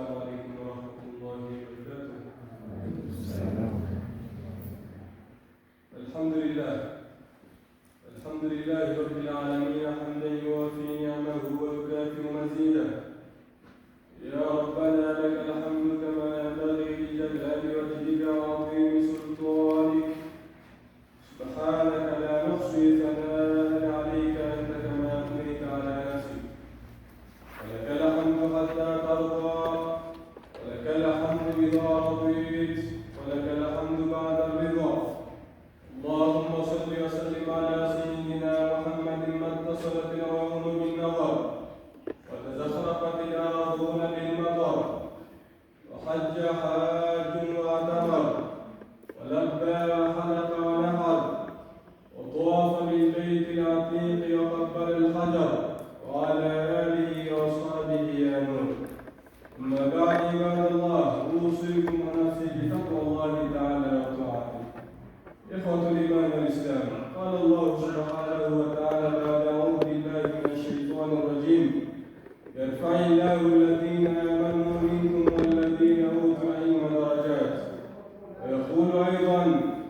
السلام عليكم ورحمة الله وبركاته. الحمد لله رب العالمين حمدا يوافي نعمه ويكافئ مزيده. يا ربنا لك الحمد كما ينبغي لجلال وجهك وعظيم سلطانك. سبحانك لا نحصي ثناء عليك أنت كما أثنيت على نفسك. ولك الحمد حتى ترضى، ولك الحمد إذا رضيت، ولك الحمد بعد الرضا. اللهم صل وسلم على سيدنا محمد ما اتصلت العيون بالنظر، وتزخرفت الأرضون بالمطر، وحج حاج واعتمر، ولبى وحلق ونحر، وطاف بالبيت العتيق وقبل الحجر، وعلى آله وأصحابه آمين. أما بعد عباد الله، أوصيكم ونفسي بتقوى الله تعالى وطاعته. إخوة الإيمان والإسلام، قال الله سبحانه وتعالى بعد أعوذ بالله من الشيطان الرجيم: يرفع الله الذين آمنوا منكم والذين أوتوا العلم درجات. ويقول أيضا: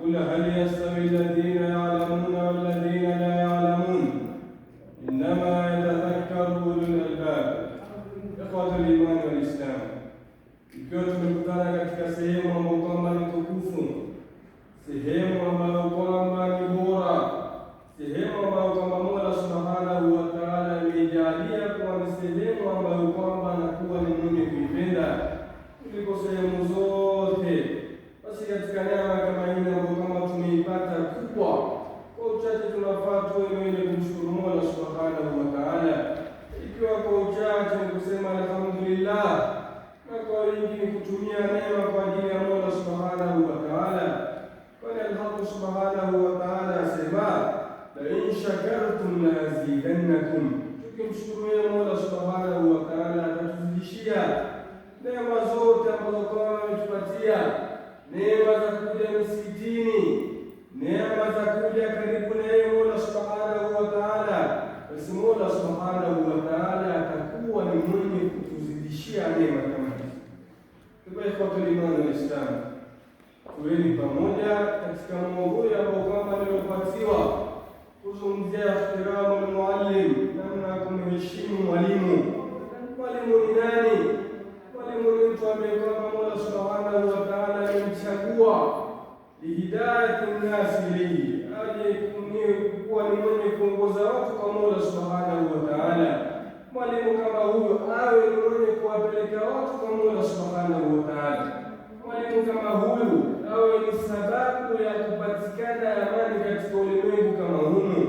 قل هل يستوي الذين يعلمون والذين لا يعلمون إنما يتذكر أولو الألباب. إخوة الإيمان والإسلام, ikiwa tumekutana katika sehemu ambayo kwamba ni tukufu, sehemu ambayo kwamba ni bora, sehemu ambayo kwamba Mola Subhanahu wa Ta'ala ameijalia kuwa ni sehemu ambayo kwamba anakuwa ni mwenye kuipenda kuliko sehemu zote, basi katika neema kama hii ambayo kwamba tumeipata kubwa, kwa uchache tunafaa tuwe wenye kumshukuru Mola Subhanahu wa Ta'ala. Ikiwa kwa uchache ni kusema alhamdulillah, na kwa wingi ni kutumia neema kwa ajili ya Mola Subhanahu wa Ta'ala. Kwani Allah Subhanahu wa Ta'ala asema: la in shakartum la azidannakum, tukimshukuru Mola Subhanahu wa Ta'ala atatuzidishia neema zote ambazo kwamba ametupatia, neema za kuja msikitini, neema za kuja karibu na yeye Mola Subhanahu wa Ta'ala. Basi Mola Subhanahu wa Ta'ala atakuwa ni mwenye kutuzidishia neema kama hizi. Kwa hivyo kwa imani ya Uislamu, tuweni pamoja katika maudhui ambao kwamba nimepatiwa kuzungumzia ihtiramu al-muallim, namna ya kumheshimu mwalimu. Mwalimu ni nani? Mwalimu ni mtu ambaye kwamba Mola Subhanahu wa Ta'ala amemchagua lihidayati nnasi ilayhi, aje kuwa ni mwenye kuongoza watu kwa Mola Subhanahu wa Ta'ala. Mwalimu kama huyo awe ni mwenye kuwapeleka watu kwa Mola Subhanahu wa Ta'ala. Mwalimu kama huyu awe ni sababu ya kupatikana amani katika ulimwengu kama humu.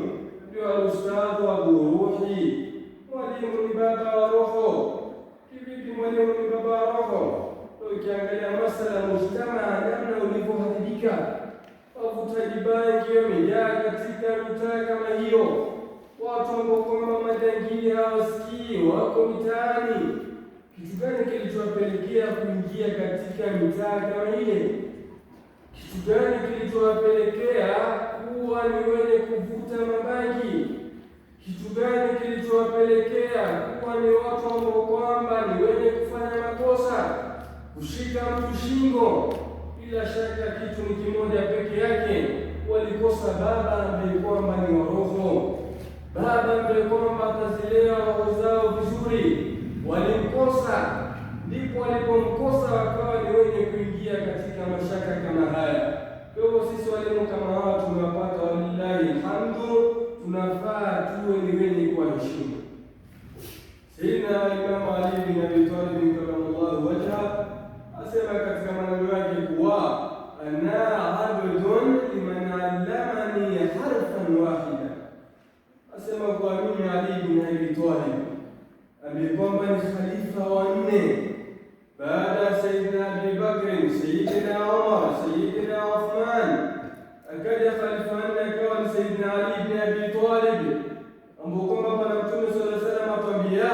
Ndio al-ustadhu al-ruhi. Mwalimu ni baba wa roho. Kivipi mwalimu ni baba wa roho? Ukiangalia masala mujtamaa namna ulivyoharibika, wavutaji bangi wamejaa katika mitaa kama hiyo, watu ambao kwamba majangili hawasikii wako mitaani. Kitu gani kilichowapelekea kuingia katika mitaa kama ile? Kitu gani kilichowapelekea kuwa ni wenye kuvuta mabangi? Kitu gani kilichowapelekea kuwa ni watu ambao kwamba ni wenye kufanya makosa, kushika mtu shingo? Bila shaka kitu ni kimoja peke yake, walikosa baba ambaye kwamba ni wa roho, baba ambaye kwamba atazilea roho zao vizuri. Walimkosa, ndipo walipomkosa wakawa ni wenye kuingia katika mashaka kama haya. Kwa hivyo sisi walimu kama hawa tumewapata, walillahi alhamdu, tunafaa tuwe ni wenye kuwaheshimu. Sayyidina Imam Ali bin Abi Talib karramallahu wajhahu asema katika maneno yake kuwa ana abdun liman allamani harfan wahida, asema kwa mimi Ali bin Abi Talib ambaye kwamba ni khalifa wa 4 baada ya Sayyidina Abi Bakr, Sayyidina Umar, Sayyidina Uthman, akaja khalifa akawa ni Sayyidina Ali bin Abi Talib, ambaye kwamba Bwana Mtume sallallahu alaihi wasallam atwambia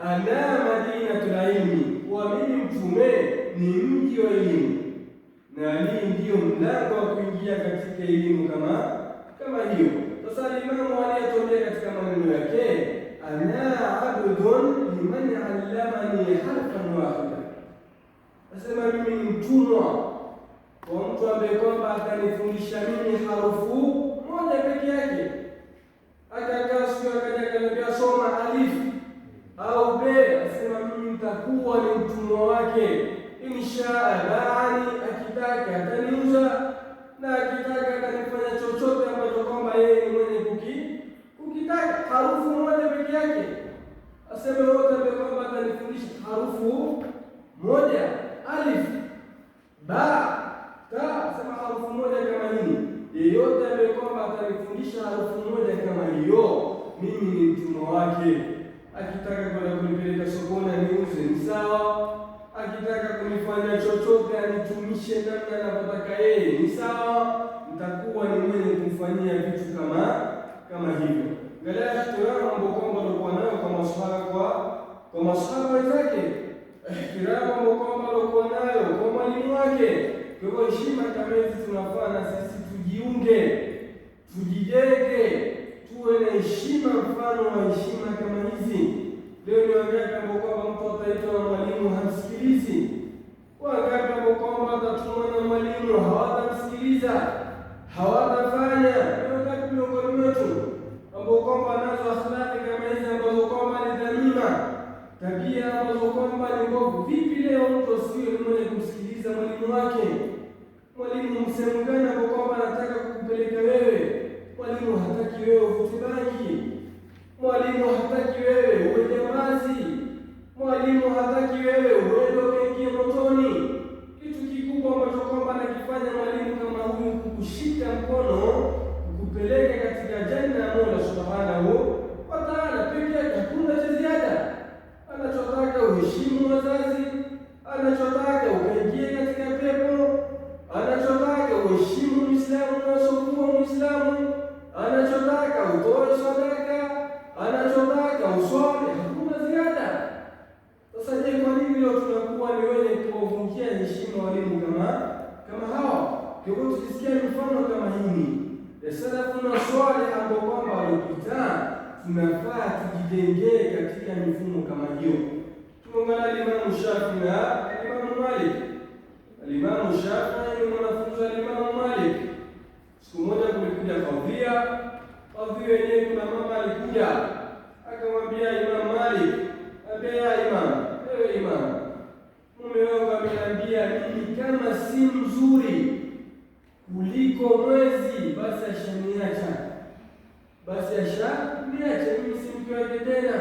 ana madinatul ilmi, wa mimi mtume ni mji wa elimu, na Ali ndio mlango wa kuingia katika elimu kama hiyo. Sasa Imam Ali atwambia katika maneno yake ana abdun liman allamani harfan wahida, Asema mimi ni mtumwa kwa mtu ambaye kwamba atanifundisha mimi harufu moja peke yake. Akakaa siku akaja akaniambia soma alif au be, asema mimi nitakuwa ni mtumwa wake. Inshaa baani, akitaka ataniuza na akitaka atanifanya chochote ambacho kwamba yeye ni mwenye kukitaka. Harufu moja peke yake. Asema wote ambaye kwamba atanifundisha harufu moja alif ba ta, asema harufu moja kama hii, yeyote ambaye kwamba atanifundisha harufu moja kama hiyo, mimi ni mtumwa wake. Akitaka kwenda kunipeleka sokoni aniuze ni sawa, akitaka kunifanya chochote anitumishe namna anavyotaka yeye ni sawa, nitakuwa ni mwenye kumfanyia vitu kama hivyo. Angalia ihtirama ambayo kwamba alikuwa nayo kwa masahaba wenzake, ihtirama ambayo kwamba alikuwa nayo kwa mwalimu wake. Kwa hivyo heshima kama hizi tunafaa na sisi tujiunge, tujijenge, tuwe na heshima, mfano wa heshima kama hizi. Leo ni wangapi ambao kwamba mtu ataitwa na mwalimu hamsikilizi? Wangapi ambao kwamba atatumwa na mwalimu hawatamsikiliza, hawatafanya? Ni wangapi miongoni mwetu ambao kwamba nazo akhlaqi kama hizi ambazo kwamba ni dhamima, tabia ambazo kwamba ni mbovu? Vipi leo mtu asiwe ni mwenye kumsikiliza mwalimu wake? Mwalimu msemo gani ambao kwamba anataka kukupeleka wewe? Mwalimu hataki wewe uvute bangi, mwalimu hataki wewe uwe jambazi, mwalimu hataki wewe uende ukaingie motoni. Kitu kikubwa ambacho kwamba anakifanya mwalimu kama huyu, kukushika mkono, kukupeleka katika janna ya Mola Subhanahu wa Ta'ala peke yake, hakuna cha ziada. Anachotaka uheshimu wazazi, anachotaka ukaingie katika pepo, anachotaka uheshimu Muislamu na usiokuwa Muislamu, anachotaka utoe sadaka, anachotaka usome, hakuna ziada. Sasa je, kwa nini leo tunakuwa ni wenye kuwavunjia heshima walimu kama hawa? Kwa hivyo tukisikia mifano kama hii ya salafu na swaleh ambao kwamba walipita, tunafaa tujijengee katika mifumo kama hiyo. Tumeangalia Imam Shafi'i na Imam Malik. Imam Shafi'i ni mwanafunzi wa Imam Malik. Siku moja kulikuja kadhia yenyewe, kuna mama alikuja akamwambia Imam Malik, "Abia Imam, ewe Imam, mume wangu ameniambia mimi kama si mzuri kuliko mwezi basi ashaniacha. Mimi si mke wake tena."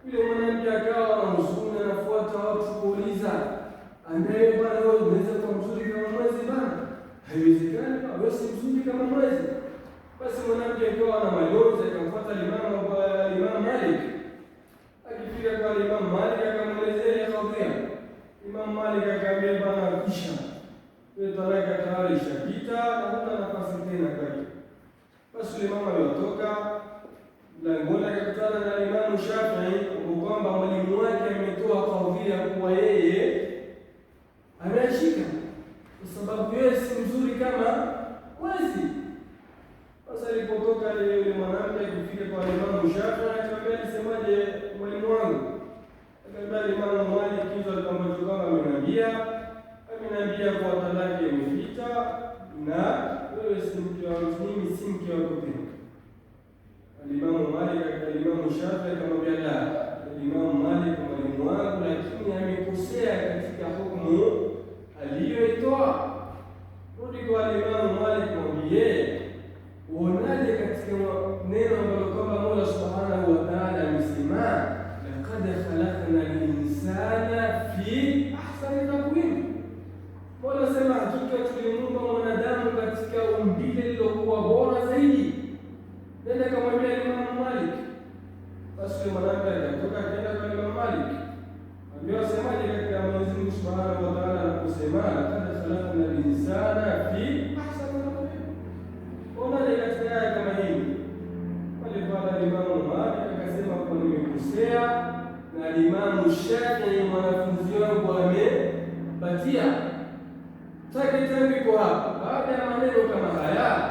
Yule mwanamke akawa na huzuni, anafuata watu kuuliza, "Andaye bwana, wewe unaweza kuwa mzuri kama mwezi bwana? Haiwezekani, wewe si mzuri kama mwezi." Basi mwanamke akawa na majonzi, akamfuata Imam Malik. Akifika kwa Imam Malik akamwelezea ile kadhia. Imam Malik akamwambia, "Bwana, kisha wewe talaka tayari ishapita na huna nafasi tena kwake." Basi yule mama alitoka mlangoni akakutana na Imam Shafi'i, kwamba mwalimu wake ametoa kadhia kuwa yeye ameashika kwa sababu yeye si mzuri kama mwezi. Sasa alipotoka yule mwanamke akifika kwa Imam Shafi'i akamwambia, "Nisemaje mwalimu wangu?" Akamwambia Imam Malik, "Kitu ambacho kama ameniambia kwa talaka imepita na wewe si mke wangu, mimi si mke wako tena." Imam Malik Imam Shafi'i akamwambia, "La, Imam Malik mwalimu wangu, lakini amekosea katika hukumu aliyoitoa. Rudi kwa Imam Malik mwambie, uonaje katika neno ambalo kwamba Mola Subhanahu wa Ta'ala amesema, laqad khalaqna al-insana fi ahsani taqwim." Mola sema hakika tulimuumba mwanadamu katika umbile lilokuwa bora zaidi. Nenda kamwambia Imam Malik. Basi mwanamke akatoka akaenda kwa Imam Malik. Ambiwa, "Semaje katika Mwenyezi Mungu Subhanahu wa Ta'ala anaposema, laqad khalaqna al-insana fi ahsani taqwim?" Unaje katika aya kama hii? Pale baada Imam Malik akasema kwa nimekosea na Imam Shafi'i mwanafunzi wangu amepatia. Tangu iko hapa, baada ya maneno kama haya,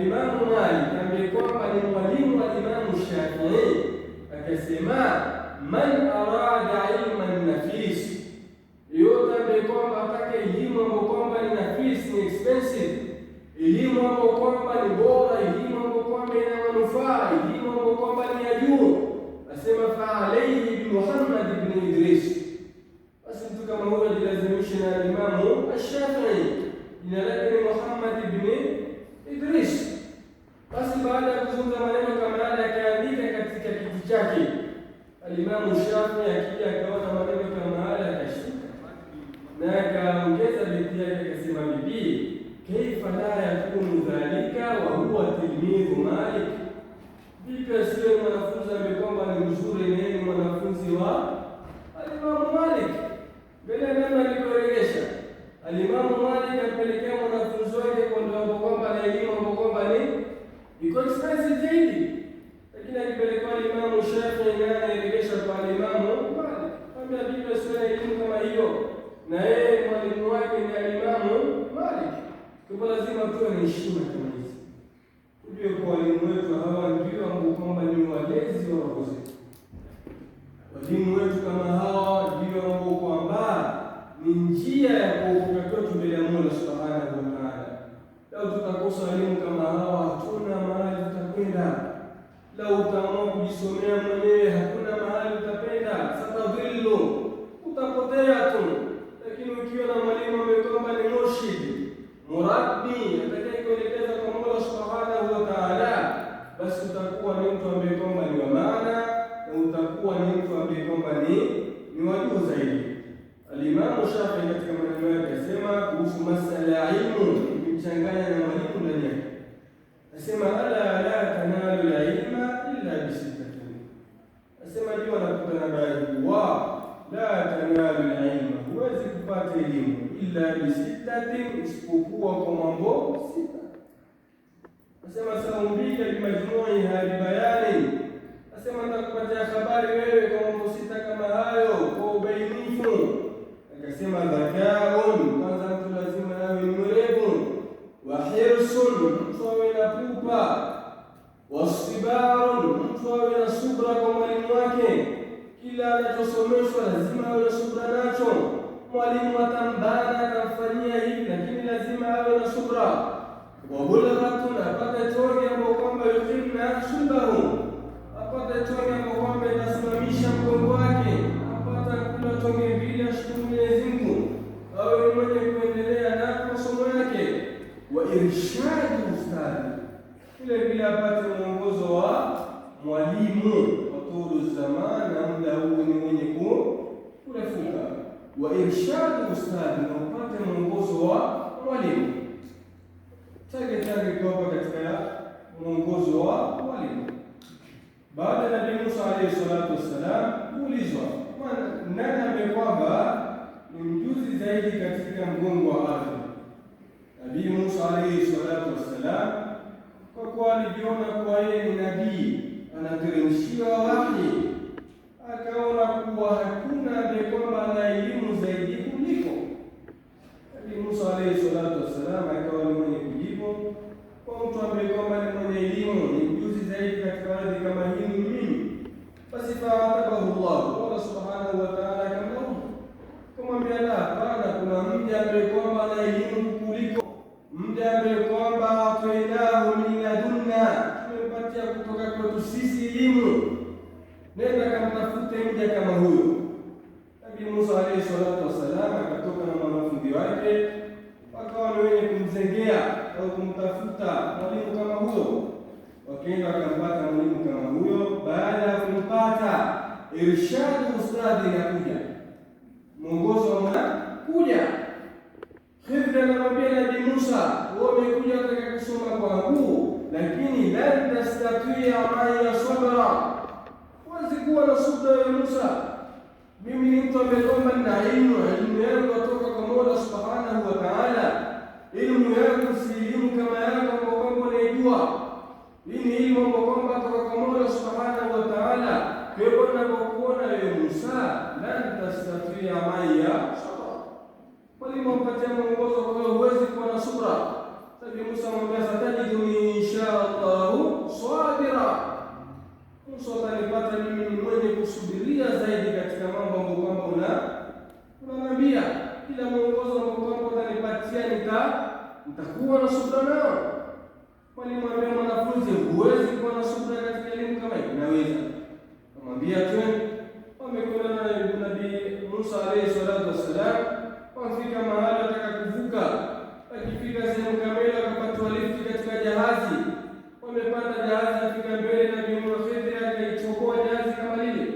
Imam Malik ambaye kwamba ni mwalimu wa Imam Shafi'i akasema, "Man arada ilman nafis", yote ambaye kwamba atake elimu ambayo kwamba ni nafisi, ni expensive, elimu ambayo kwamba ni bora, elimu ambayo kwamba ina manufaa, elimu ambayo kwamba ni ya juu, asema fa alayhi bi Muhammad ibn Idris. Basi mtu kama huyo ajilazimishe na Imamu Ash-Shafi'i, jina lake ni Muhammad ibn Idris. Basi baada ya kuzungumza maneno kama haya akaandika katika kiti chake. Alimamu Shafi'i akija akaona maneno kama haya akashika na akaongeza bidii yake akasema, bibi kaifa la yakunu dhalika wa huwa tilmidhu Malik, vipi asiwe mwanafunzi ambaye kwamba ni mzuri na yeye mwanafunzi wa Alimamu Malik? Bila namna alivyorejesha Alimamu Malik apelekea mwanafunzi wake kwa ndio kwamba na elimu ambayo kwamba ni iko expensive zaidi, lakini alipelekwa Alimamu Shafi'i na anarejesha kwa Alimamu Malik. Kama bibi asiwe na elimu kama hiyo na yeye mwalimu wake ni Alimamu Malik, kwa lazima tuwe na heshima kama hizi. Tujue kwa walimu wetu hawa ndio ambao kwamba ni walezi wa roho zetu. Walimu wetu kama hawa ndio ambao kwamba ni njia ya kuokoka kwetu mbele ya Mola Subhanahu wa Ta'ala. Lau tutakosa walimu kama hawa, hatuna mahali tutakwenda. Lau utaamua kujisomea mwenyewe, hakuna mahali utapenda, satadhillu, utapotea tu. Lakini ukiwa na mwalimu ambaye kwamba ni murshid, murabbi, atakayekuelekeza kwa Mola Subhanahu wa Ta'ala, basi utakuwa ni mtu ambaye kwamba ni wa maana na utakuwa ni mtu ambaye kwamba ni wa juu zaidi. Alimamu Shafi'i katika maneno yake asema kuhusu masala ya ilmu ikimchanganya na mwalimu ndani yake, asema ala la tanalu ilma illa bisittatin, asema jua nakutana baadhi wa la tanalu ilma, huwezi kupata elimu illa bisittatin, isipokuwa kwa mambo sita. Asema saumbika bimajmu'iha bibayani, asema nitakupatia habari wewe kwa mambo sita kama hayo kwa ubainifu. Akasema dhakaun, kwanza mtu lazima awe mwerevu, wa hirsun, mtu awe na pupa, wasibarun, mtu awe na subra kwa mwalimu wake, kila anachosomeshwa lazima awe na subra nacho. Mwalimu atambana atamfanyia hivi, lakini lazima awe na subra. Wa bulghatun, apate tonge ambao kwamba yuqimna subahu, apate tonge ambao kwamba itasimamisha mgongo wake, apate kula tonge mbili ashukuru Mwenyezi Mungu, awe mwenye kuendelea na masomo yake. Wa irshadu ustadi, vile vile apate mwongozo wa mwalimu wa tulu zamani, na muda huu ni mwenye kurefuka. Wa irshadu ustadi, na upate mwongozo wa mwalimu. Tage kwa katika mwongozo wa mwalimu. Baada ya Nabii Musa alayhi salatu wassalam kuulizwa nani ambaye kwamba ni mjuzi zaidi katika mgongo wa ardhi, Nabii Musa alayhi salatu wassalam, kwa kuwa alijiona kuwa yeye ni nabii anateremshiwa wahi, akaona kuwa hakuna ambaye kwamba ana elimu zaidi kuliko Nabii Musa alayhi salatu wassalam. Akawa ni mwenye kujibu kwa mtu ambaye kwamba ni mwenye elimu, ni mjuzi zaidi katika ardhi kama hii ni mimi. Basi fa'atabahu Allah, Allah Subhanahu wa Ta'ala akamlaumu, kumwambia la, hapana, kuna mja ambaye kwamba ana elimu kuliko, mja ambaye kwamba atainahu min ladunna, tumempatia kutoka kwetu sisi elimu, nenda kamtafute mja kama huyo. Nabii Musa alayhi salatu wassalam akatoka na wanafunzi wake, wakawa ni wenye kumzengea au kumtafuta mwalimu kama huyo. Wakaenda wakampata mwalimu kama huyo. Baada ya kumpata, irshadu ustadi inakuja, mwongozo wa kuja. Khidr anamwambia Nabii Musa, wewe umekuja unataka kusoma kwangu, lakini la tastatia ma'a sabra, huwezi kuwa na subra ya Musa. Mimi ni mtu ambaye kwamba nina elimu yangu kutoka kwa Mola Subhanahu wa Ta'ala. Elimu yangu si elimu kama yako ambayo kwamba unaijua. Hii ni elimu ambayo kwamba kutoka kwa Mola Subhanahu wa Ta'ala. Kwa hiyo ninapokuona wewe Musa, la tastatia ma'a sabra, mwalimu ampatia mwongozo kwa hiyo huwezi kuwa na subra. Nabii Musa amwambia, satajiduni insha Allah sabira, Musa atanipata mimi ni mwenye kusubiria zaidi katika mambo ambayo kwamba unaniambia. kila mwongozo ambao utanipatia nitakuwa na subra nao. Mwalimu ambaye mwanafunzi huwezi kuwa na subra katika elimu kama hii, naweza kumwambia tu wamekwenda na Nabii Musa alayhi salatu wassalam, wafika mahali wataka kuvuka, akifika sehemu kamili akapatwa lifti katika jahazi, wamepanda jahazi, afika mbele na Nabii Musa akaichukua jahazi kama lile.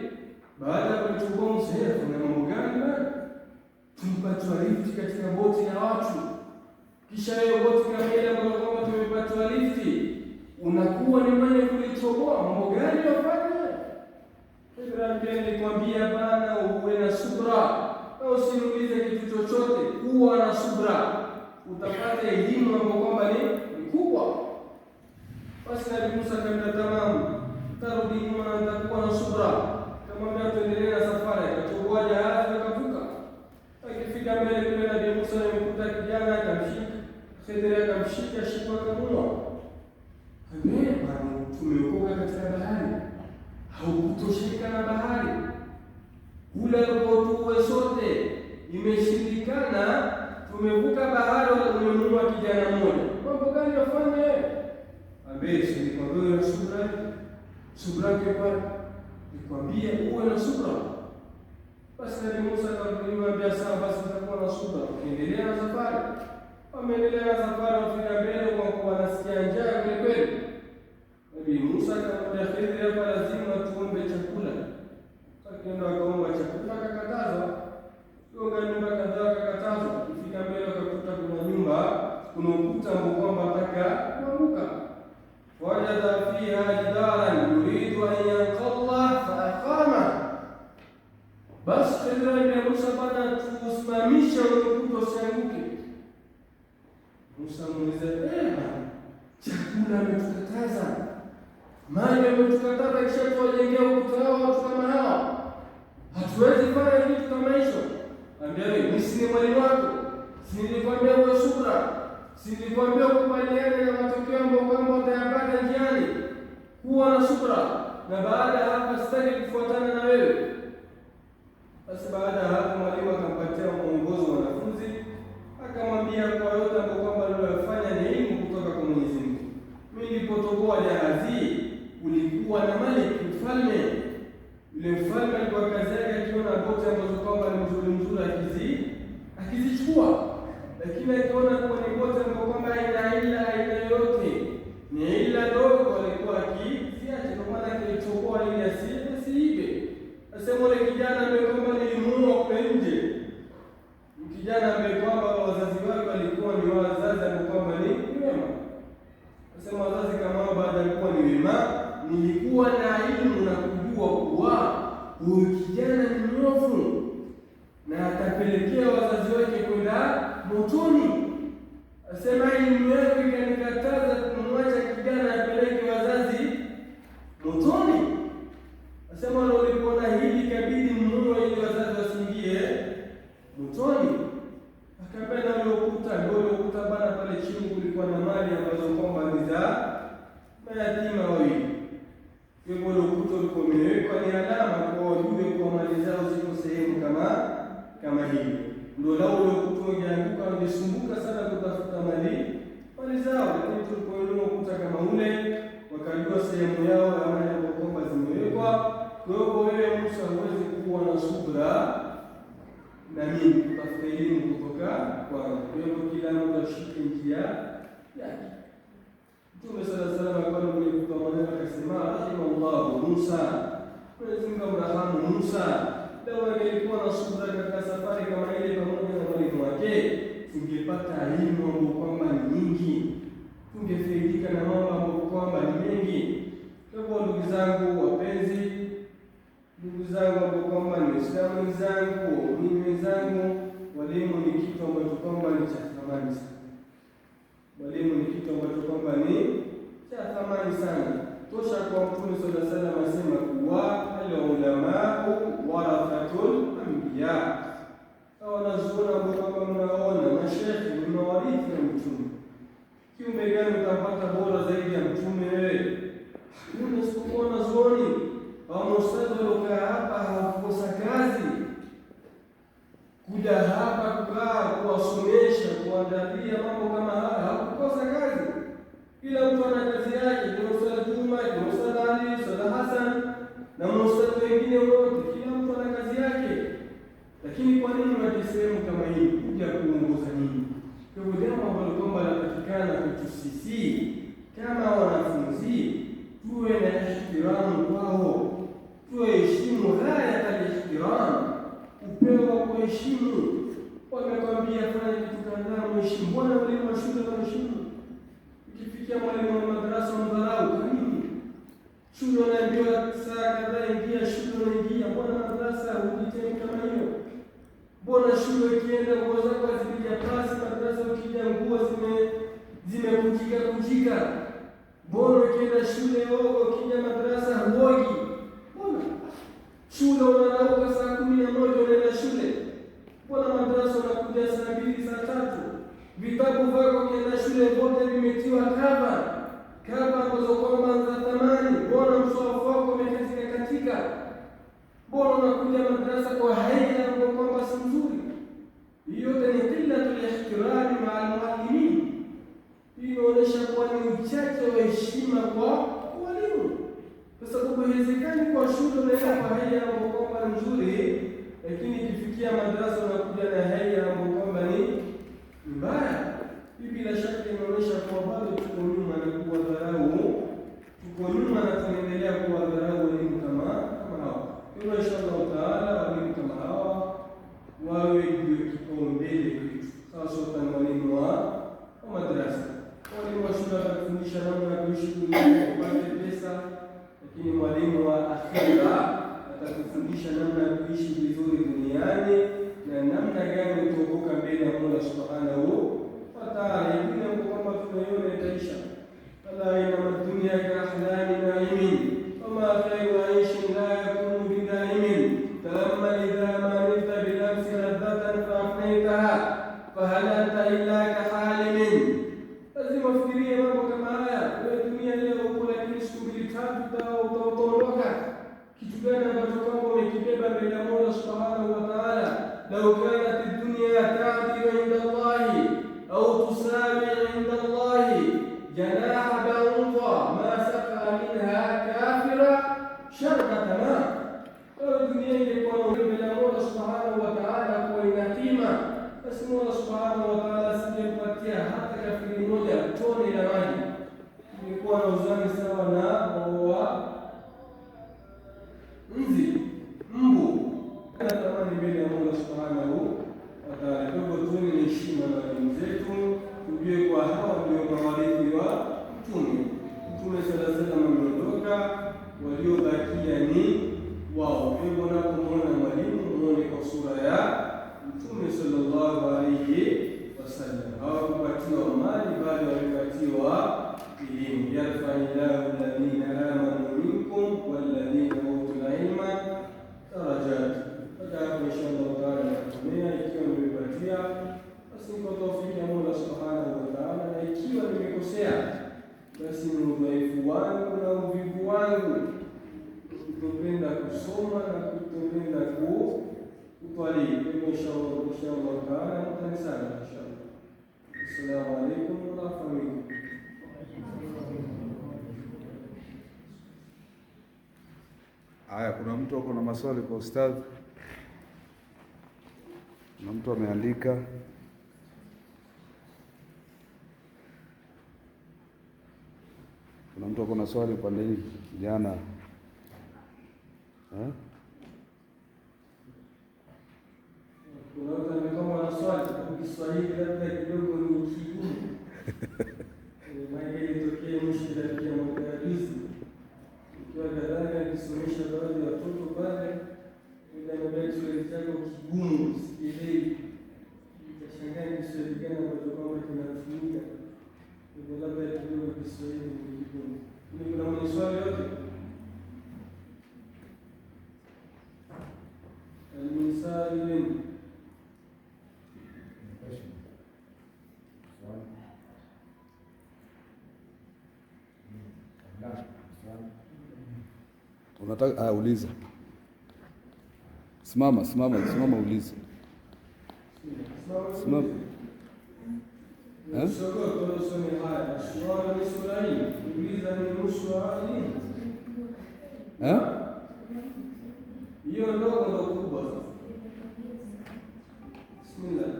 Baada ya kuchukua mzee, kuna mambo gani bwana? Tumepatwa lifti katika boti na watu, kisha hiyo boti kama ile ambayo kwamba tumepatwa lifti, unakuwa ni mwenye kulichoboa. Mambo gani wafanye? Ibrahim alikwambia bana, uwe na subra na usiulize kitu chochote, kuwa na subra, utapata elimu ambayo kwamba ni kubwa. Basi Nabii Musa akamwambia tamamu, tarudi nyuma na nitakuwa na subra. Akamwambia tuendelee na safari, akachukua jahazi akavuka. Akifika mbele kule Nabii Musa alimkuta kijana, akamshika Khidr, akamshika shika akamua. Bwana, tumeokoka katika bahari, haukutosheka na bahari, ule alipotuwe sote imeshindikana, tumevuka bahari, umemua kijana mmoja, mambo gani wafanye? Ambaye sinikwambia na subra kwa nikwambia uwe na subra. Basi Nabii Musa akamwambia sawa, basi nitakuwa na subra. Endelea na safari. Wameendelea na safari, wafika mbele kwa kuwa wanasikia njaa kweli kweli. Nabii Musa akamwambia Khidr, hapa lazima tuombe chakula. Akaenda akaomba chakula, akakatazwa. Gonga nyumba kadhaa, akakatazwa. Kufika mbele akakuta kuna nyumba, kuna ukuta ambao kwamba ataka kuanguka. Wajada fiha jidaran yuridu an yanqadha fa aqama. Basi Khidr alimwambia Musa, bana, tusimamisha ule ukuta usianguke. Musa muuliza, chakula ametukataza, maji ametukataza, kisha tuwajengea ukuta hao watu kama hao, hatuwezi fanya kitu kama hicho. Ambia wewe, mimi si mwalimu wako, si nilikwambia uwe subra, si nilikwambia ukubaliane na matokeo ambayo kwamba utayapata njiani, kuwa na subra, na baada ya hapa sitaki kufuatana na wewe. Basi baada ya hapo mwalimu akampatia mwongozo wa wanafunzi, akamwambia kwa yote ambayo kwamba aliyofanya ni elimu kutoka kwa Mwenyezi Mungu. Mimi nilipotoboa jahazi, kulikuwa na Malik mfalme. Yule mfalme alikuwa kazi yake akiona boti ambazo kwamba ni nzuri akizichukua, lakini akiona kuwa ni boti ambazo kwamba haina yoyote, ni ila dogo, alikuwa akiziacha, kwa maana akichukua ili asiibe. Asema yule kijana ambaye kwamba nilimuua kule nje, kijana ambaye kwamba wazazi wake walikuwa ni wazazi ambao kwamba ni wema. Nasema wazazi kama hao baada ya kuwa ni wema, nilikuwa na elimu na kujua kuwa huyu kijana ni mwovu na atapelekea wazazi wake kwenda motoni. Asema elimu yake ikanikataza kumwacha kijana apeleke wazazi motoni. Asema walipoona hili ikabidi muue ili wazazi wasiingie motoni. Akapenda ule ukuta bana, pale chini kulikuwa na mali ambazo kwamba ni za mayatima wawili. Kwa hiyo ule ukuta ulikuwa umewekwa ni alama kwa wajue kwa mali zao ziko sehemu kama hiyo. Ndio lao ule ukuta ungeanguka, wangesumbuka sana kutafuta mali zao, lakini tulipoelewa ukuta kama ule, wakajua sehemu yao ya mali ambazo kwamba zimewekwa. Kwa hiyo wewe Musa huwezi kuwa na subra na mimi kutafuta elimu kutoka kwa wewe, kila mtu ashike njia yake. Mtume sallallahu alaihi wasallam kwa mwenye kutamani akasema, rahimallahu Musa, Mwenyezi Mungu amrahamu Musa, leo angelikuwa na subra katika safari kama ile pamoja na mwalimu wake, tungepata elimu ambayo kwamba ni nyingi, tungefaidika na mambo ambayo kwamba ni mengi. Kwa hivyo ndugu zangu wapenzi, ndugu zangu ambao kwamba ni Waislamu wenzangu, mimi wenzangu, walimu ni kitu ambacho kwamba ni cha thamani sana. Walimu ni kitu ambacho kwamba ni cha thamani sana. Tosha kwa Mtume sallallahu alaihi wasallam asema kuwa al-ulamau warathatul anbiya. Wanazuoni ambao kwamba mnaona mashaikh ni mawarithi ya Mtume. Kiumbe gani utapata bora zaidi ya Mtume wewe? Hakuna isipokuwa wanazuoni. Wamustazi waliokaa hapa hawakukosa kazi, kuja hapa kukaa wanaandalia mambo kama haya, hakukosa kazi. Kila mtu ana kazi yake, kuna Ustadh Juma, kuna Ustadh Ali, Ustadh Hassan na maustadhi wengine wote, kila mtu ana kazi yake. Lakini kwa nini waje sehemu kama hii kuja kuongoza nini? Kwa hivyo jambo ambalo kwamba linapatikana kwetu sisi kama wanafunzi, tuwe na ihtiramu kwao, tuheshimu haya ya ihtiramu, upewa kuheshimu. Wamekwambia fanya kitu kadhaa, mheshimu. Mbona walimu wa shule wanaheshimu? Ukifikia mwalimu wa madrasa mdharau, kwa nini? Shule unaambiwa saa kadhaa ingia, shule unaingia. Mbona madrasa hujitemi kama hiyo? Mbona shule ukienda nguo zako hazipiga pasi, madrasa ukija nguo zimekujika? Mbona ukienda shule ukija madrasa huogi? Mbona shule unarauka saa 11 unaenda shule? Mbona madrasa unakuja saa 2 saa 3? Vitabu vyako ukienda shule vote vimetiwa kava ambazo kwamba za thamani. Mbona mswafu wako umekatika katika? Mbona unakuja madrasa kwa haya ambayo kwamba si nzuri? Hiyo ni qillatul ihtirami ma'al muallimin. Hii inaonyesha kuwa ni uchache wa heshima kwa walimu, kwa sababu haiwezekani kwa shule unaenda kwa haya ambayo kwamba ni nzuri, lakini ikifikia madrasa unakuja na haya ambayo kwamba ni mbaya. Hii bila shaka inaonyesha kuwa bado tuko nyuma na kuwadharau, tuko nyuma na tunaendelea kuwadharau walimu kama hao. Kwa inshallah taala walimu kama hawa wawe ndio kipaumbele kwetu, hasa walimu wa madrasa. Walimu wa shule watafundisha namna ya kuishi duniani kupata pesa, lakini mwalimu wa akhira atakufundisha namna ya kuishi vizuri duniani na namna gani kutoka mbele ya Allah subhanahu wa ta'ala. Ile kwamba tunaiona itaisha. Ala inna dunya ka ahlami na'imin wama khayru 'aishin la yakunu bidaimin falamma idha marita bi nafsi ladhatan fa afnaytaha fa hal anta illa ka halimin. Lazima ufikirie mambo kama haya. Wewe dunia leo uko, lakini siku 2-3 utaondoka. Kitu gani ambacho kwamba umekibeba mbele ya Allah subhanahu wa ta'ala? لو كانت الدنيا تعدل عند الله أو تساوي عند الله جناح بعوضة ما سقى منها كافرا شربة ماء. الدنيا يكون من الله سبحانه وتعالى كوينا قيمة، بس الله سبحانه وتعالى سيجبتها حتى كافر موجة توني لماجي يكون وزاني سوا na nzi mbu anatamani mbele ya Allah subhanahu wa ta'ala. Kwa hivyo tuwe na heshima na walimu zetu, tujue kwa hawa ndio mawarithi wa Mtume. Mtume sallallahu alaihi wasallam ameondoka, waliobakia ni wao. Kwa hivyo unapomwona mwalimu muone kwa sura ya Mtume sallallahu alaihi wasallam. Hawakupatiwa mali bali walipatiwa elimu. Yarfa'illahu alladhina amanu minkum walladhina utul ilma darajat. Hapo inshallah taala natumia, ikiwa nimepatia basi kwa tawfiki ya Allah subhanahu wa ta'ala, na ikiwa nimekosea basi ni udhaifu wangu na uvivu wangu, kutopenda kusoma na kutopenda kutwalii. Inshallah taala mtanisana inshallah. Assalamu alaykum wa rahmatullahi. Haya, kuna mtu ako na maswali kwa ustadhi? Kuna mtu ameandika? Kuna mtu ako na swali upande hii jana? Kuna mtu amekoma na swali kwa Kiswahili labda kidogo ni kigumu. Maana ilitokea mushkila ya mwaka juzi. Kwa kadhalika kisomesha baadhi ya watoto pale, ila mbele Kiswahili chako kigumu sikielewi. Nikashangaa Kiswahili gani ambacho kwamba kinatumika. Kwa labda kidogo Kiswahili ni kigumu. Ni kuna mwenye swali yote? Al-Misali unataka uliza. Simama uliza. Simama. Hiyo ndogo ndo kubwa. Bismillah.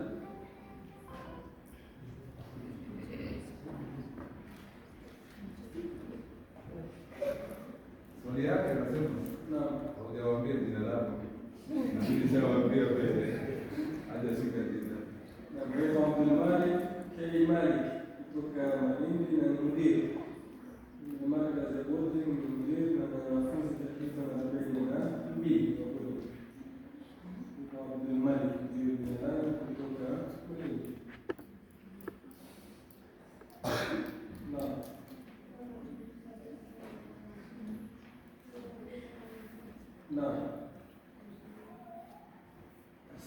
Swali yake anasema, haujawaambia jina lako. Na nilishawaambia wewe. Hajashika jina. Na mrefu Abdulmalik K. Malik kutoka Malindi na Mudiri. Ni mara za bodi Mudiri na wanafunzi takriban 42. Abdulmalik ndio jina lake kutoka Malindi.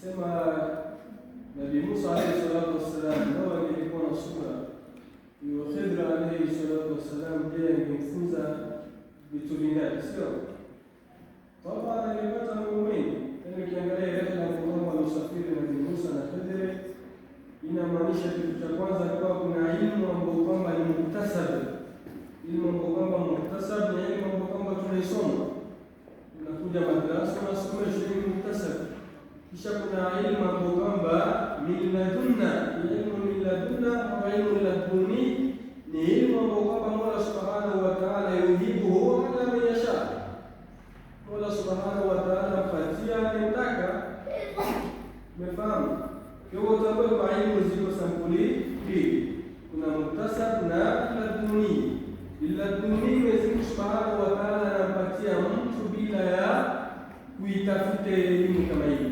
Sema Nabii Musa alayhi salatu wassalam ndio alikuwa na sura. Ni Khidr alayhi salatu wassalam ndiye alimfunza vitu vingi, sio? Baba alipata mambo mengi. Ukiangalia ile ya kwamba alisafiri Nabii Musa na Khidr, inamaanisha kitu cha kwanza kwa kuna elimu ambayo kwamba ni muktasab. Elimu ambayo kwamba muktasab ni elimu ambayo kwamba tunaisoma. Unakuja madrasa unasoma elimu muktasab. Kisha kuna elimu ambayo kwamba min ladunna, elimu min ladunna au elimu laduni, ni elimu ambayo kwamba Mola Subhanahu wa Ta'ala yuhibuhu ala man yasha. Mola Subhanahu wa Ta'ala mpatia anataka. Umefahamu? Kwa hiyo utakuwa kwa elimu ziko sampuli mbili. Kuna muktasab na laduni. Laduni Mwenyezi Mungu Subhanahu wa Ta'ala anampatia mtu bila ya kuitafuta elimu kama hii.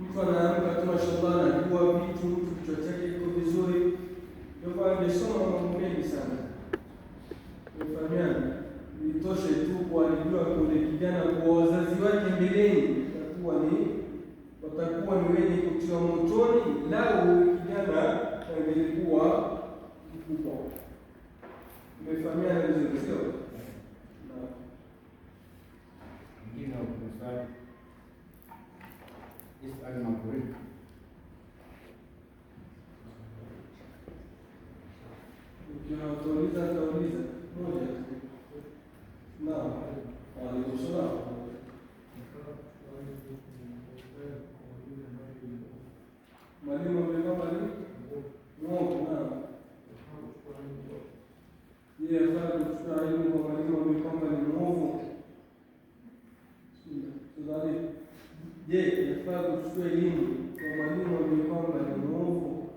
Mtu anaamka tu mashallah anajua vitu, kichwa chake kiko vizuri. Ndio amesoma mambo mengi sana. Umefahamiana? Itoshe tu kwa alijua kule kijana kwa wazazi wake mbeleni watakuwa ni wenye kutiwa motoni lao kijana angelikuwa mkubwa. Umefahamiana vizuri sio? Mwingine wa kusali is'al maghfirah. Ukiwauliza moja. Naam. Alaykum salaam. Mwalimu amesema nini? Naam. Yeye afanye kuchukua elimu kwa mwalimu amesema ni mwovu. Tudhani. Je, yafaa kuchukua elimu kwa mwalimu amesema ni mwovu?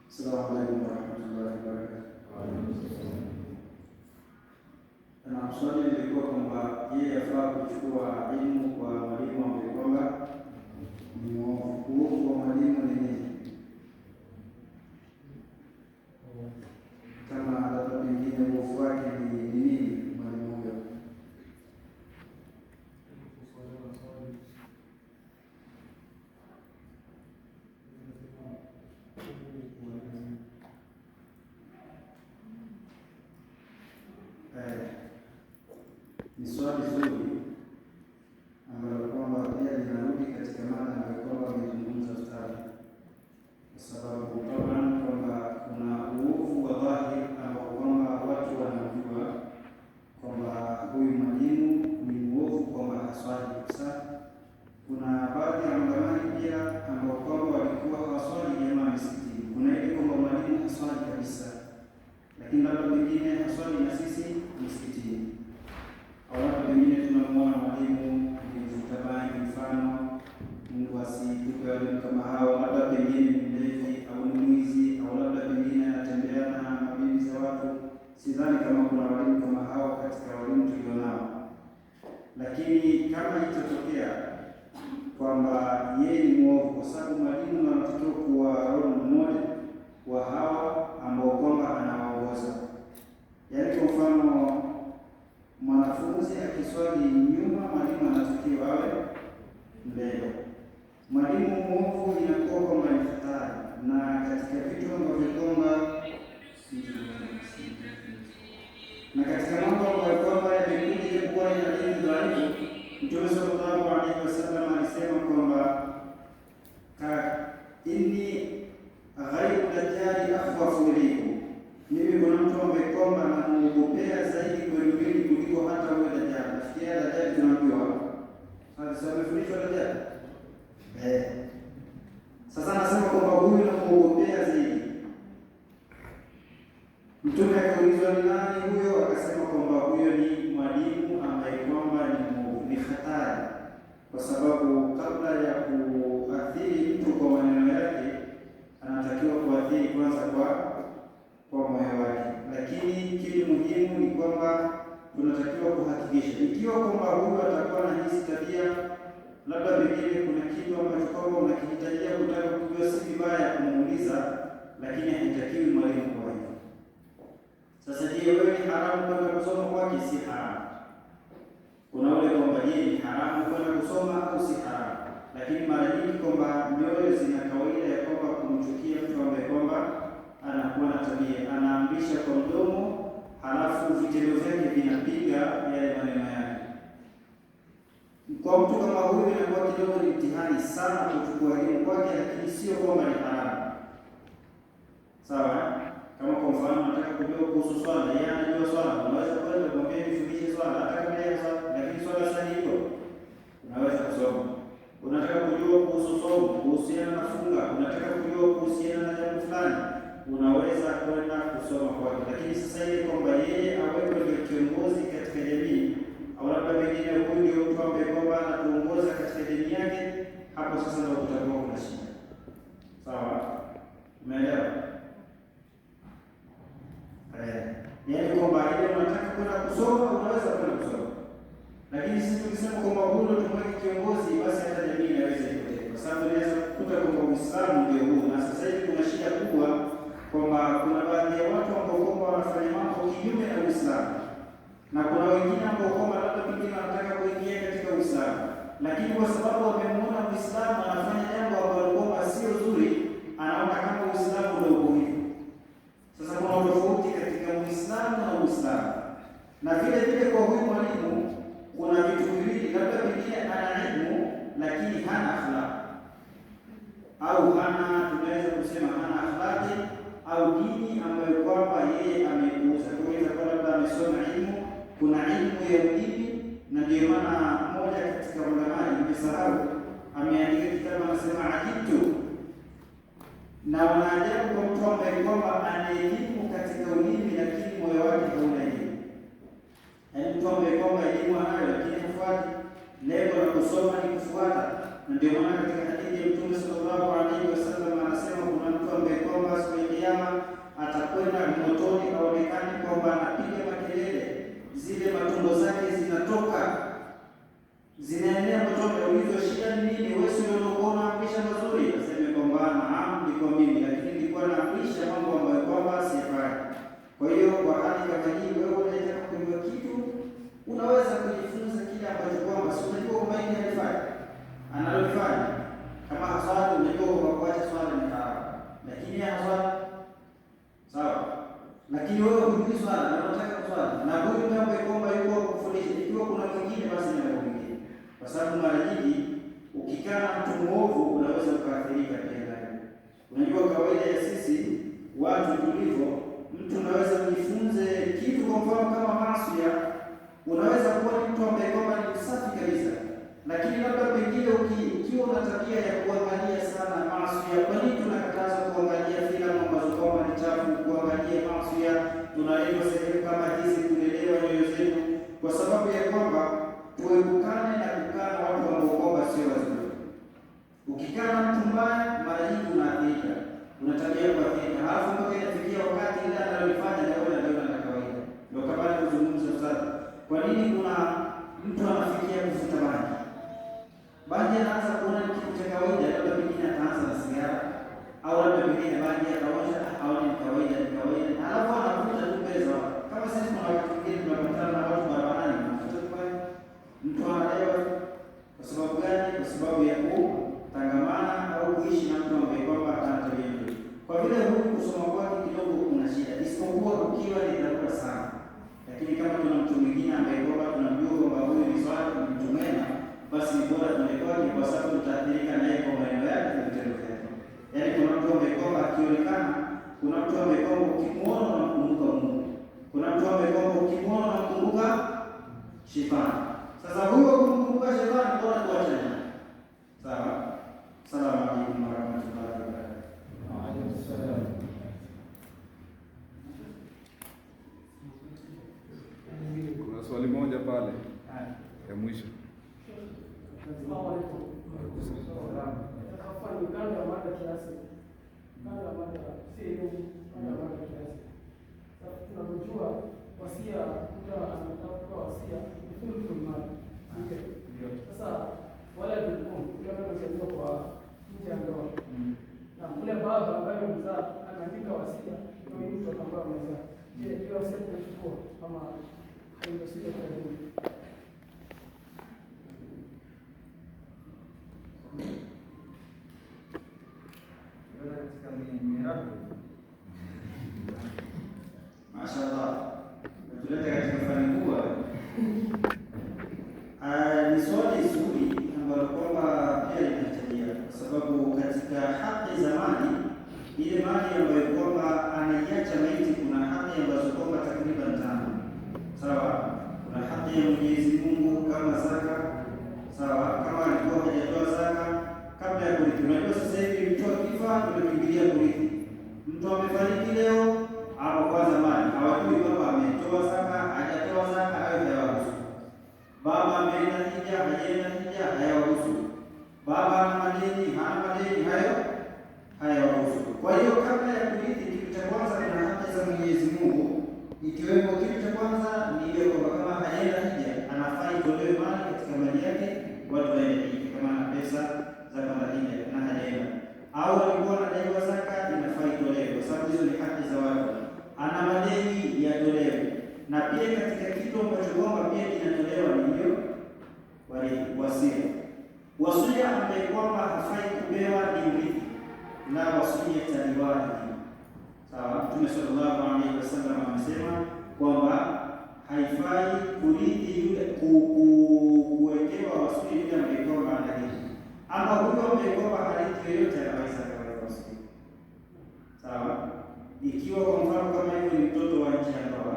Assalamu alaikum warahmatullahi wabarakatuh. Na swali lilikuwa kwamba je, yafaa kuchukua elimu kwa mwalimu ambaye kwamba ni mwovu wa mwalimu ni nini? Kama labda pengine mwovu wake ni nini mwalimu huyo? Ni swali zuri ambalo kwamba pia linarudi katika mada ambayo kwamba amezungumza ustadi, kwa sababu kama kwamba kuna uovu wa dhahiri ambao kwamba watu wanajua kwamba huyu mwalimu ni uovu, kwamba haswali kabisa. Kuna baadhi ya magamani pia ambao kwamba walikuwa hawaswali jamaa msikitini. Kuna ile kwamba mwalimu haswali kabisa, lakini labda pengine haswali na sisi msikitini. Au labda pengine tunamwona mwalimu mtabangi, mfano Mungu asitupe walimu kama hao, labda pengine ni mlevi au ni mwizi, au labda pengine anatembea na mabibi za watu. Sidhani kama kuna walimu kama hao katika walimu tulionao, lakini kama itatokea kwamba yeye ni mwovu, kwa sababu mwalimu anatakiwa kuwa role model wa hawa ambao kwamba anawaongoza. Yaani kwa mfano mwanafunzi akiswali nyuma, mwalimu anatakiwa awe mbele. Mwalimu mwovu inakuwa kwamba ni hatari, na katika vitu ambavyo kwamba yamekuja kuwa ni hadithi dhaifu, Mtume sallallahu alaihi wasallam alisema kwamba inni ghaibu dajjali akhwafu ilaykum, mimi kuna mtu ambaye kwamba namuogopea zaidi kwenu mimi kuliko hata huyo Dajjali. Nafikiria Dajjali tunaambiwa sasa amefundishwa Dajjali. Sasa anasema kwamba huyu namuogopea zaidi. Mtume akaulizwa ni nani huyo, akasema kwamba huyo ni mwalimu ambaye kwamba ni hatari, kwa sababu kabla ya kuathiri mtu kwa maneno yake anatakiwa kuathiri kwanza kwa moyo wake. Lakini kitu muhimu ni kwamba tunatakiwa kuhakikisha ikiwa kwamba huyu atakuwa na hizi tabia, labda pengine kuna kitu ambacho kwamba unakihitajia kutaka kujua, si vibaya kumuuliza, lakini haitakiwi mwalimu kwa hivyo. Sasa je, wewe ni haramu kwenda kusoma kwake? Si haramu. Kuna ule kwamba je, ni haramu kwenda kusoma au si haramu, lakini mara nyingi kwamba mioyo zina kawaida ya kwamba kumchukia mtu ambaye kwamba anakuwa na tabia, anaamrisha kwa mdomo, halafu vitendo vyake vinapiga yale maneno yake. Kwa mtu kama huyu inakuwa kidogo ni mtihani sana kuchukua elimu kwake, lakini sio kwamba ni haramu. Sawa? Kama kwa mfano nataka kujua kuhusu swala, yeye anajua swala, unaweza kwenda kumwambia nifundishe swala, hata kama yeye swala, lakini swala sahihi hilo unaweza kusoma. Unataka kujua kuhusu somo, kuhusiana na funga, unataka kujua kuhusiana na jambo fulani, unaweza kwenda kusoma kwake. Lakini sasa ile kwamba yeye awekwe ndio kiongozi katika jamii, au labda pengine huyu ndio mtu ambaye kwamba anatuongoza katika jamii yake, hapo sasa ndio kutakuwa kuna shida. Sawa? Umeelewa? Yaani kwamba ile unataka kwenda kusoma, unaweza kwenda kusoma. Lakini sisi tukisema kwamba huyu ndio tumweke kiongozi, basi hata jamii inaweza ipotea. Kwa sababu inaweza kukuta kwamba Uislamu ndio huu, na sasa hivi kuna shida kubwa kwamba kuna baadhi ya watu ambao kwamba wanafanya mambo kinyume na Uislamu, na kuna wengine ambao kwamba labda pengine wanataka kuingia katika Uislamu, lakini kwa sababu wamemuona Uislamu anafanya jambo ambalo kwamba sio zuri, anaona kama Uislamu ndio uko hivyo. Sasa kuna tofauti katika Uislamu na Uislamu. Na vile vile kwa huyu mwalimu kuna vitu viwili, labda pengine ana elimu lakini hana akhlaq, au tunaweza kusema hana akhlaqi au dini ambayo kwamba yeye amekuza. Tunaweza kwa labda amesoma elimu, kuna elimu ya dini, na ndio maana mmoja katika ulama nimesahau ameandika kitabu anasema ajitu, na wanaajabu kwa mtu ambaye kwamba ana elimu katika ulimi lakini moyo wake hauna elimu. Yaani mtu ambaye kwamba elimu anayo lakini hafuati, lengo la kusoma ni kufuata. Na ndio maana katika hadithi ya Mtume sallallahu alaihi wasallam anasema kuna mtu ambaye kwamba siku ya Kiyama atakwenda motoni, aonekane kwamba anapiga makelele, zile matumbo zake zinatoka zinaenea motoni. Ulivyo shida ni nini? Wewe sio unaona unaamrisha mazuri, aseme kwamba naam, nilikuwa mimi, lakini nilikuwa naamrisha mambo ambayo kwamba sifai. Kwa hiyo kwa hali kama hii, wewe unataka kujua kitu, unaweza kujifunza kile ambacho kwamba si unajua kwamba hili halifai, analofanya. Kama haswali, unajua kwamba kuacha swala ni haramu, lakini haswali sawa, lakini wewe hujui swala na unataka kuswali, na huyu mambo kwamba yuko kufundisha, ikiwa kuna kingine basi ni mambo mengine, kwa sababu mara nyingi ukikaa na mtu mwovu unaweza ukaathirika pia naye. Unajua kawaida ya sisi watu tulivyo, mtu unaweza kujifunze kitu, kwa mfano kama maasi, unaweza kuwa ni mtu ambaye kwamba ni msafi kabisa, lakini labda pengine ukiwa una tabia ya kuangalia sana maasi. Kwa nini tunakataza kuangalia filamu ambazo kwamba ni chafu, kuangalia maasi? Tunaelewa sehemu kama hizi kuelewa nyoyo zetu, kwa sababu ya kwamba tuepukane na kukaa na watu ambao kwamba sio wazuri. Ukikaa na mtu mbaya, mara nyingi unaathirika, una tabia ya kuathirika, halafu mpaka inafikia wakati ile analofanya na wewe ndio la kawaida. Ndio kama nilizungumza sasa, kwa nini kuna mtu anafikia kuvuta bangi? Bangi anaanza kuona ni kitu cha kawaida, labda pengine ataanza na sigara, au labda pengine bangi ataosha au ni kawaida, halafu anavuta tu pesa. Kama sisi kuna wakati mwingine tunakutana na watu barabarani, mtu analewa. Kwa sababu gani? Kwa sababu ya kutangamana au kuishi na mtu ambaye kwamba ana tabia nzuri. Kwa vile huku kusoma kwake kidogo kuna shida, isipokuwa ukiwa ni dharura sana. Lakini kama tuna mtu mwingine ambaye kwamba tunamjua kwamba huyu ni swali ni mtu mwema, basi ni bora tumekwake, kwa sababu tutaathirika naye kwa maneno yake na vitendo vyake. Yaani kuna mtu ambaye kwamba akionekana, kuna mtu ambaye kwamba ukimwona unamkumbuka Mungu, kuna mtu ambaye kwamba ukimwona unamkumbuka shetani. Sasa huyo kumkumbuka shetani bora tuache naye. Sawa? Salamu alaykum wa rahmatullahi wa barakatuh. Wa alaykum salaam. Kuna swali moja pale ya mwisho. Tunapojua wasia, mtu anataka wasia mtu mali. Sasa wale walikuwa kwa nje ya ndoa. Na kule baba ambaye mzaa anaandika wasia ndio mtu ambaye amezaa. Je, hiyo wasia tunachukua kama haina sio kwa hiyo? Mashaallah. Tuleta katika fani kubwa. Ni swali zuri ambalo kwamba pia linahitajia, kwa sababu katika haki za mali, ile mali ambayo kwamba anaiacha maiti, kuna haki ambazo kwamba takriban 5. Sawa? Kuna haki ya Mwenyezi Mungu kama zaka. Sawa? Kama alikuwa hajatoa zaka kabla ya kurithi. Unajua sasa hivi mtu akifa tunakimbilia kurithi. Mtu amefariki leo hapo kwanza mali hawajui kwamba ametoa zaka, hajatoa zaka, hayo hayawahusu. Baba ameenda hija, hajaenda hija, hayawahusu. Baba ana madeni, hana madeni, hayo hayawahusu. Kwa hiyo kabla ya kurithi, kitu cha kwanza kuna haki za Mwenyezi Mungu, ikiwemo kitu cha kwanza ni ile kwamba kama hajaenda hija anafaa itolewe mali katika mali yake, watu waende hija kama ana pesa za kwenda hija na hajaenda, au alikuwa anadaiwa zaka, inafaa itolewe kwa sababu hizo ni haki za watu. Ana madeni yatolewe. Na pia katika kitu ambacho kwamba pia kinatolewa ni hiyo wasia. Wasia ambaye kwamba hafai kupewa ni urithi, la wasia taliwahi. Sawa? Mtume sallallahu alaihi wasallam amesema kwamba haifai kurithi yule kuwekewa wasia yule ambaye kwamba anarithi. Ama huyo ambaye kwamba harithi yoyote anaweza kuweka wasia. Sawa? Ikiwa kwa mfano kama hivyo ni mtoto wa nje ya ndoa,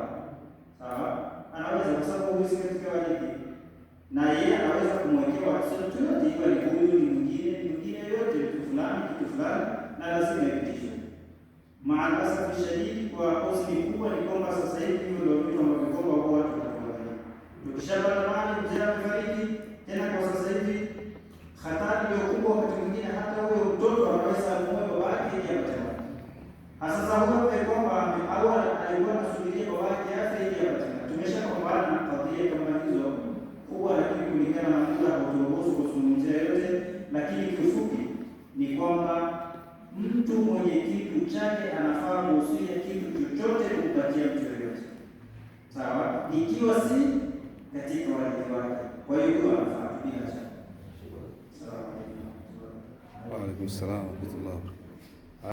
sawa, anaweza kwa sababu huyu si katika warithi, na yeye anaweza kumwekea wasia yote, ikiwa ni huyu ni mwingine yote, kitu fulani, na lazima ipitishwe. Maana shadidi kwa husni kubwa ni kwamba sasa hivi hivyo ndio vitu ambavyo kwamba watu wanakuangalia. Tukishapata mali, mzee amefariki, tena kwa sasa hivi hatari ndio kubwa, wakati mwingine hata huyo mtoto anaweza kumweka baba yake ili apate. Sasa huyo kwamba au alikuwa anasubiria baba yake afe ili apate. Tumeshapambana na kadhia kama hizo kubwa, lakini kulingana na muda hauturuhusu kuzungumzia yote, lakini kifupi ni kwamba mtu mwenye kitu chake anafaa kuhusia kitu chochote kumpatia mtu yoyote. Sawa? Ikiwa si katika warithi wake. Kwa hiyo huyo anafaa bila shaka. Sawa. Wa alaykum salaam wa rahmatullah.